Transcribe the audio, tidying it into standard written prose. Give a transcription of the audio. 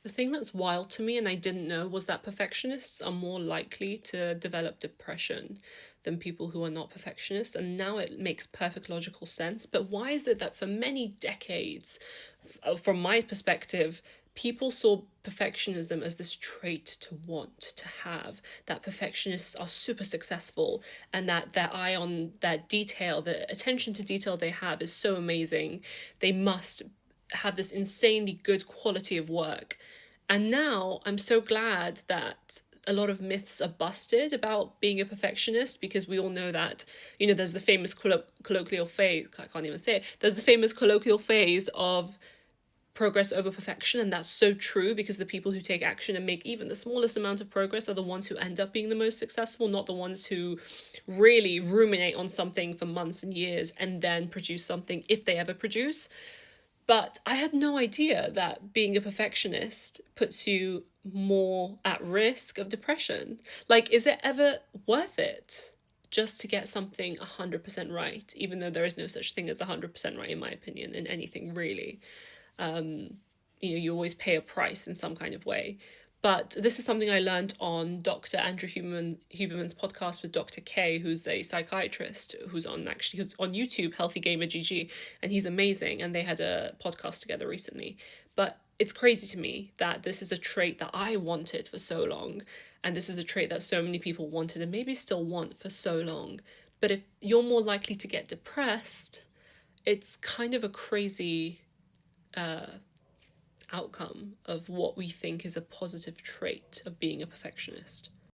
The thing that's wild to me, and I didn't know, was that perfectionists are more likely to develop depression than people who are not perfectionists. And now it makes perfect logical sense. But why is it that for many decades, from my perspective, people saw perfectionism as this trait to want, to have, that perfectionists are super successful and that their eye on that detail, the attention to detail they have is so amazing. They must have this insanely good quality of work. And now I'm so glad that a lot of myths are busted about being a perfectionist, because we all know that, there's the famous colloquial phase, I can't even say it, there's the famous colloquial phase of progress over perfection. And that's so true, because the people who take action and make even the smallest amount of progress are the ones who end up being the most successful, not the ones who really ruminate on something for months and years and then produce something, if they ever produce. But I had no idea that being a perfectionist puts you more at risk of depression. Like, is it ever worth it just to get something 100% right, even though there is no such thing as 100% right, in my opinion, in anything really? You always pay a price in some kind of way. But this is something I learned on Dr. Andrew Huberman's podcast with Dr. K, who's a psychiatrist who's on YouTube, Healthy Gamer GG, and he's amazing. And they had a podcast together recently. But it's crazy to me that this is a trait that I wanted for so long, and this is a trait that so many people wanted and maybe still want for so long. But if you're more likely to get depressed, it's kind of a crazy outcome of what we think is a positive trait of being a perfectionist.